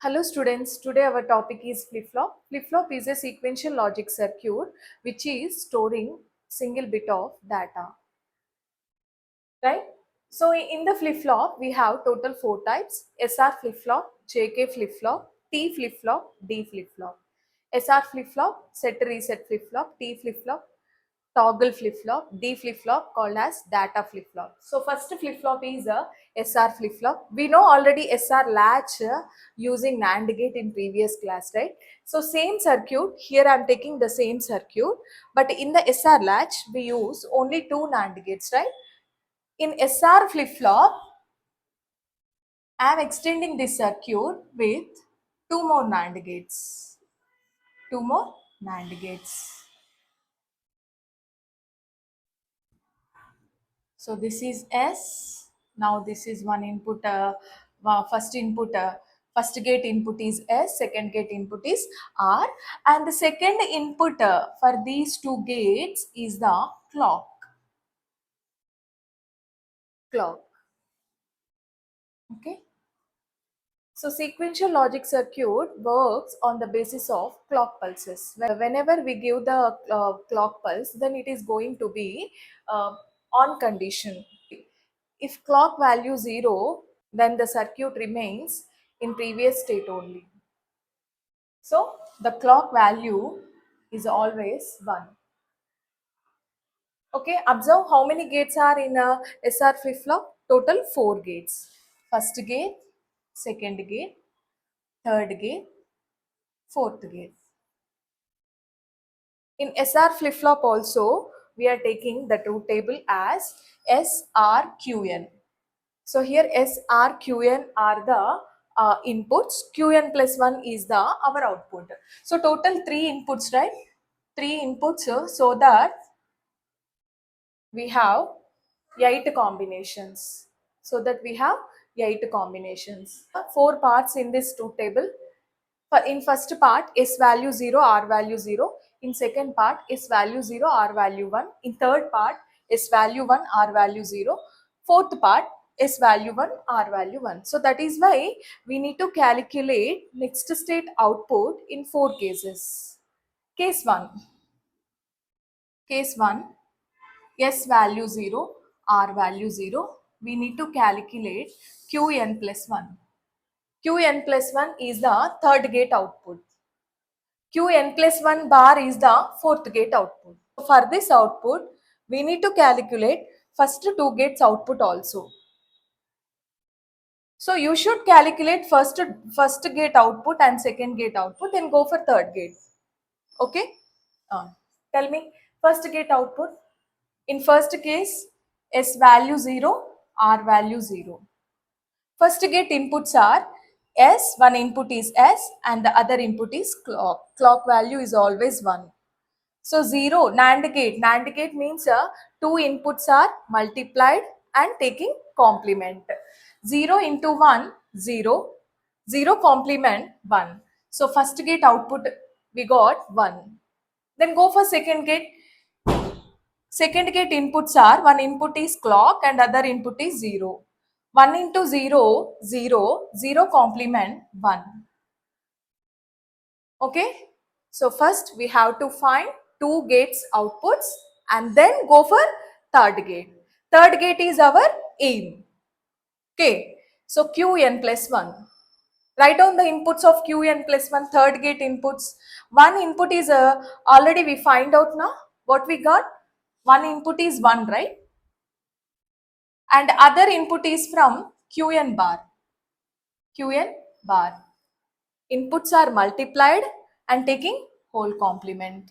Hello students, today our topic is flip-flop. Flip-flop is a sequential logic circuit which is storing single bit of data, right? So in the flip-flop we have total 4 types: SR flip-flop, JK flip-flop, T flip-flop, D flip-flop. SR flip-flop, set reset flip-flop, T flip-flop, toggle flip-flop, D flip-flop called as data flip-flop. So first flip-flop is a SR flip-flop. We know already SR latch using NAND gate in previous class, right? So same circuit, here I am taking the same circuit, but in the SR latch we use only 2 NAND gates, right? In SR flip-flop, I am extending this circuit with 2 more NAND gates. 2 more NAND gates. So this is S. Now this is one input, first input, first gate input is S, second gate input is R, and the second input for these two gates is the clock. Okay. So sequential logic circuit works on the basis of clock pulses. Whenever we give the clock pulse, then it is going to be on condition. If clock value 0, then the circuit remains in previous state only. So the clock value is always 1. Okay, observe how many gates are in a SR flip-flop. Total 4 gates. First gate, second gate, third gate, fourth gate. In SR flip-flop also, we are taking the truth table as SRQN. So here SRQN are the inputs, Qn plus 1 is the our output. So total 3 inputs, right? 3 inputs, so that we have 8 combinations. So that we have 8 combinations. 4 parts in this truth table. In first part, S value 0, R value 0. In second part, S value 0, R value 1. In third part, S value 1, R value 0. Fourth part, S value 1, R value 1. So that is why we need to calculate next state output in 4 cases. Case 1. Case 1, S value 0, R value 0. We need to calculate Qn plus 1. Qn plus 1 is the third gate output. Qn plus 1 bar is the fourth gate output. For this output, we need to calculate first 2 gates output also. So you should calculate first gate output and second gate output, then go for third gate. Okay? Tell me, first gate output. In first case, S value 0, R value 0. First gate inputs are S, one input is S and the other input is clock. Clock value is always 1. So 0, NAND gate. NAND gate means 2 inputs are multiplied and taking complement. 0 into 1, 0. 0 complement 1. So first gate output we got 1. Then go for second gate. Second gate inputs are, one input is clock and other input is 0. 1 into 0, 0. 0 complement 1. Okay. So first we have to find 2 gates outputs and then go for third gate. Third gate is our aim. Okay. So Qn plus 1. Write down the inputs of Qn plus 1, third gate inputs. One input is already we find out now what we got. One input is 1, right? And other input is from Qn bar. Qn bar. Inputs are multiplied and taking whole complement.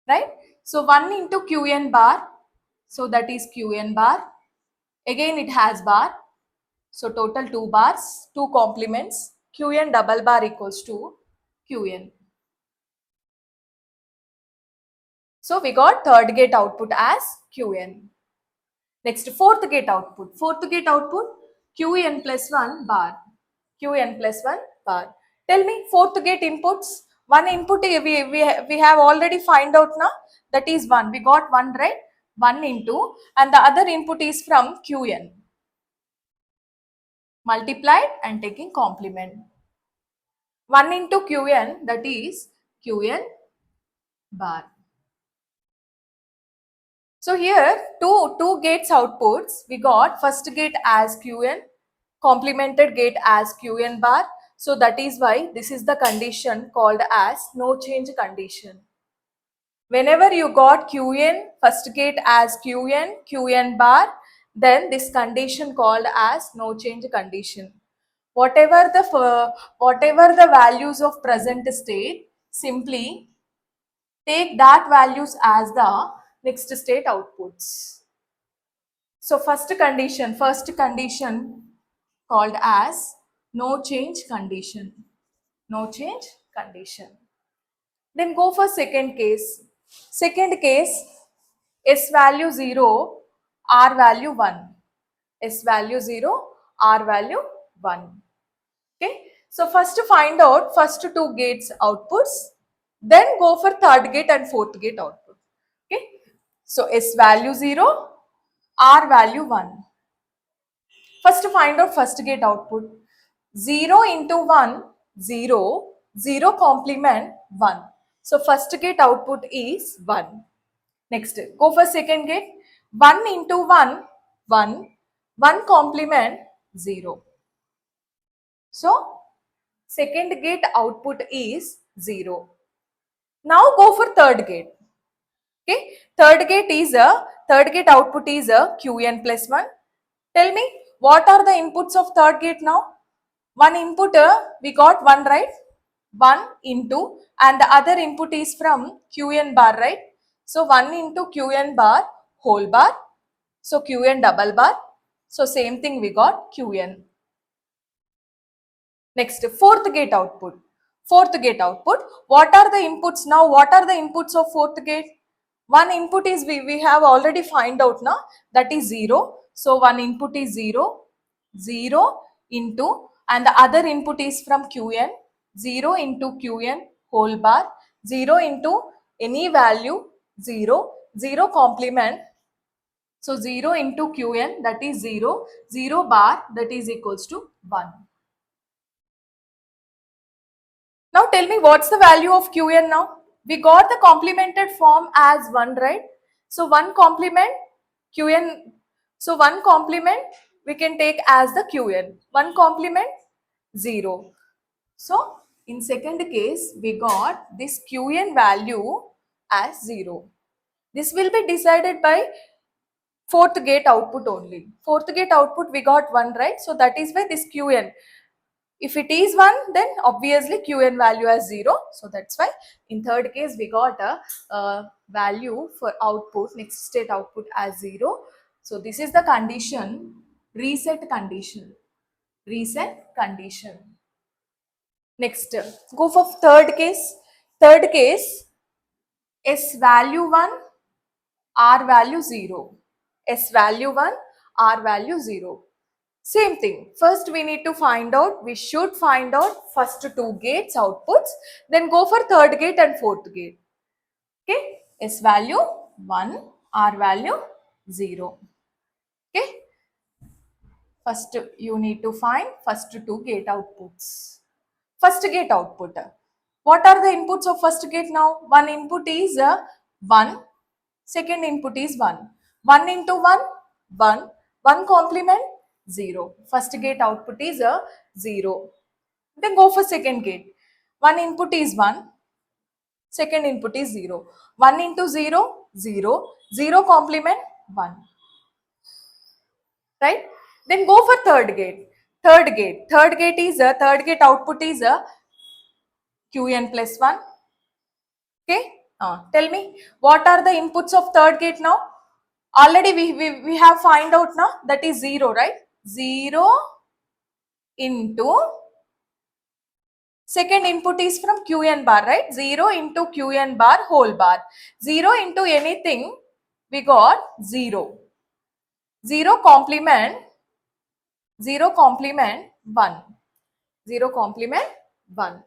Right? So 1 into Qn bar. So that is Qn bar. Again it has bar. So total 2 bars, 2 complements. Qn double bar equals to Qn. So we got third gate output as Qn. Next, fourth gate output. Fourth gate output, Qn plus 1 bar. Qn plus 1 bar. Tell me, fourth gate inputs. One input we have already find out now. That is 1. We got 1, right? 1 into, and the other input is from Qn. multiplied and taking complement. 1 into Qn, that is Qn bar. So here two gates outputs, we got first gate as Qn, complemented gate as Qn bar. So that is why this is the condition called as no change condition. Whenever you got Qn, first gate as Qn bar, then this condition called as no change condition. Whatever the values of present state, simply take that values as the next state outputs. So first condition called as no change condition. No change condition. Then go for second case. Second case, S value 0, R value 1. S value 0, R value 1. Okay. So first find out first two gates outputs. Then go for third gate and fourth gate output. Okay. So S value 0, R value 1. First find out first gate output. 0 into 1, 0, 0 complement 1. So first gate output is 1. Next, go for second gate. 1 into 1, 1, 1 complement 0. So second gate output is 0. Now go for third gate. Okay, third gate output is a Qn plus 1. Tell me, what are the inputs of third gate now? One input, we got 1, right? 1 into, and the other input is from Qn bar, right? So 1 into Qn bar whole bar. So Qn double bar. So same thing we got Qn. Next, fourth gate output. Fourth gate output. What are the inputs now? What are the inputs of fourth gate? One input is we have already find out now, that is 0. So one input is 0, 0 into, and the other input is from Qn, 0 into Qn whole bar, 0 into any value 0, 0 complement. So 0 into Qn, that is 0, 0 bar, that is equals to 1. Now tell me, what's the value of Qn now? We got the complemented form as 1, right? So 1 complement Qn. So 1 complement we can take as the Qn. 1 complement 0. So in second case we got this Qn value as 0. This will be decided by fourth gate output only. Fourth gate output we got 1, right? So that is why this Qn. If it is 1, then obviously Qn value as 0. So that's why in third case we got a value for output, next state output as 0. So this is the condition, reset condition. Reset condition. Next, go for third case. Third case, S value 1, R value 0. S value 1, R value 0. Same thing. First we need to find out, we should find out first two gates outputs, then go for third gate and fourth gate. Okay. S value 1, R value 0. Okay. First you need to find first two gate outputs. First gate output. What are the inputs of first gate now? One input is 1. Second input is 1. 1 into 1, 1. 1 complement 0. First gate output is 0. Then go for second gate. One input is 1. Second input is 0. 1 into 0, 0. 0 complement 1. Right? Then go for third gate. Third gate is third gate output is Qn plus 1. Okay. Tell me, what are the inputs of third gate now? Already we have find out now, that is 0, right? 0 into second input is from Qn bar, right? 0 into Qn bar whole bar. 0 into anything we got 0. 0 complement 1. 0 complement 1.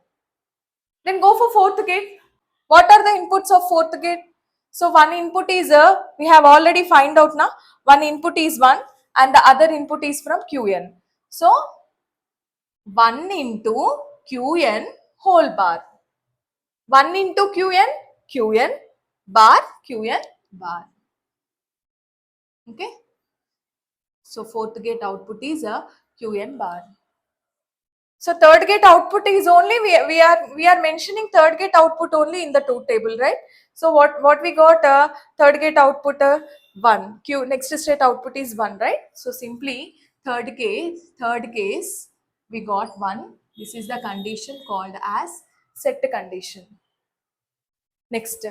Then go for fourth gate. What are the inputs of fourth gate? So one input is we have already find out now. One input is 1 and the other input is from Qn. So 1 into Qn whole bar. 1 into Qn bar, Qn bar. Okay. So fourth gate output is a Qn bar. So third gate output is only we are mentioning third gate output only in the truth table, right? So what we got, third gate output 1, Q next state output is 1, right? So simply third case we got 1. This is the condition called as set condition. Next,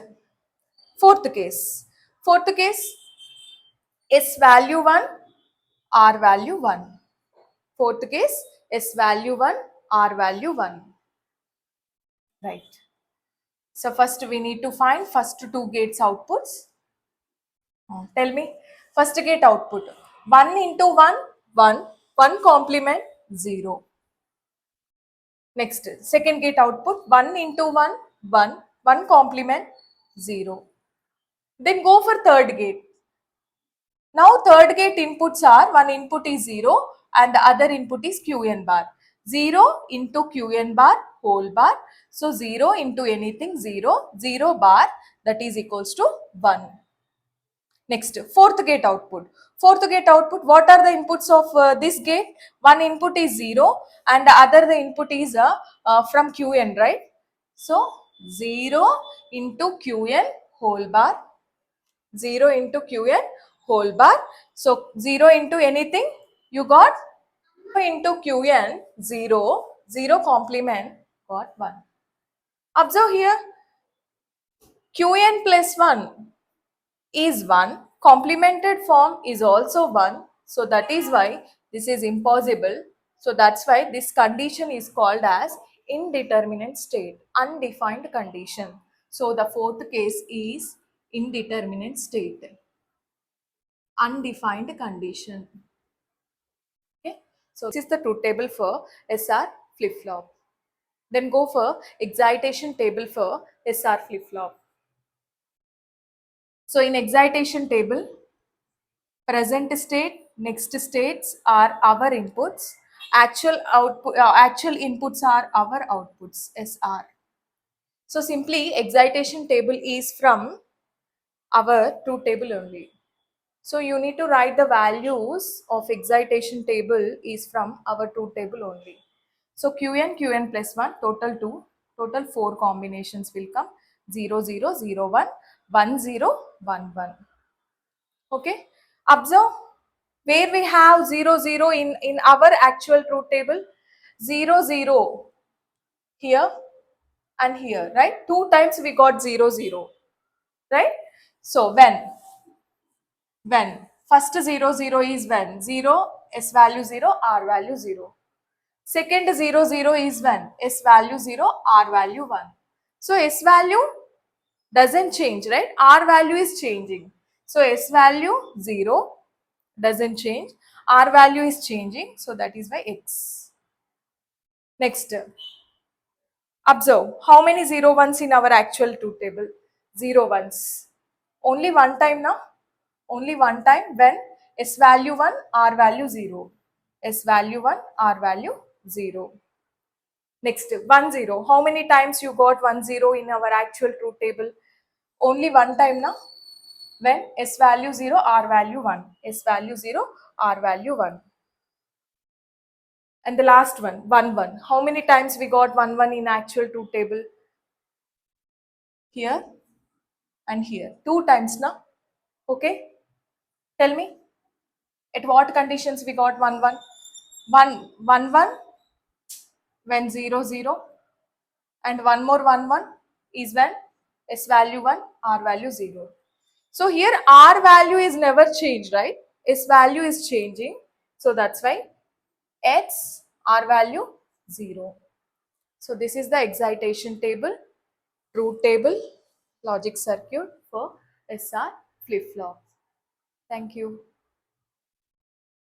fourth case. Fourth case, S value 1, R value 1. Fourth case, S value 1, R value 1. Right. So first we need to find first two gates outputs. Tell me, first gate output 1 into 1, 1, 1 complement 0. Next, second gate output 1 into 1, 1, 1 complement 0. Then go for third gate. Now third gate inputs are, one input is 0 and the other input is Qn bar. 0 into Qn bar whole bar. So 0 into anything 0, 0 bar, that is equals to 1. Next, fourth gate output. Fourth gate output, what are the inputs of this gate? One input is 0 and the other the input is from Qn, right? So 0 into Qn whole bar, 0 into Qn whole bar. So 0 into anything you got, into Qn 0, 0 complement got 1. Observe here, Qn plus 1 is 1, complemented form is also 1, so that is why this is impossible. So that's why this condition is called as indeterminate state, undefined condition. So the fourth case is indeterminate state, undefined condition. Okay, so this is the truth table for SR flip-flop. Then go for excitation table for SR flip-flop. So in excitation table, present state, next states are our inputs, actual output, actual inputs are our outputs, SR. So simply excitation table is from our truth table only. So you need to write the values of excitation table is from our truth table only. So Qn plus 1, total 2, total 4 combinations will come, 0, 0, 0, 1, 1, 0, 1, 1. Okay, observe where we have 0, 0 in our actual truth table, 0, 0 here and here, right? 2 times we got 0, 0, right? So when first 0, 0 is when 0, S value 0, R value 0. Second 0, 0 is when S value 0, R value 1. So S value doesn't change, right? R value is changing. So S value 0 doesn't change. R value is changing. So that is why X. Next, observe how many 0 ones in our actual truth table? 0 ones. Only one time now. Only one time when S value 1, R value 0. S value 1, R value 0. Next, 1, 0. How many times you got 1, 0 in our actual truth table? Only one time now. When S value 0, R value 1. S value 0, R value 1. And the last one, 1, 1. How many times we got 1, 1 in actual truth table? Here and here. 2 times now. Okay. Tell me, at what conditions we got 1, 1? 1, 1, 1 when 0, 0. And one more 1, 1 is when S value 1, R value 0. So here R value is never changed, right? S value is changing. So that's why X, R value 0. So this is the excitation table, truth table, logic circuit for SR flip-flop. Thank you.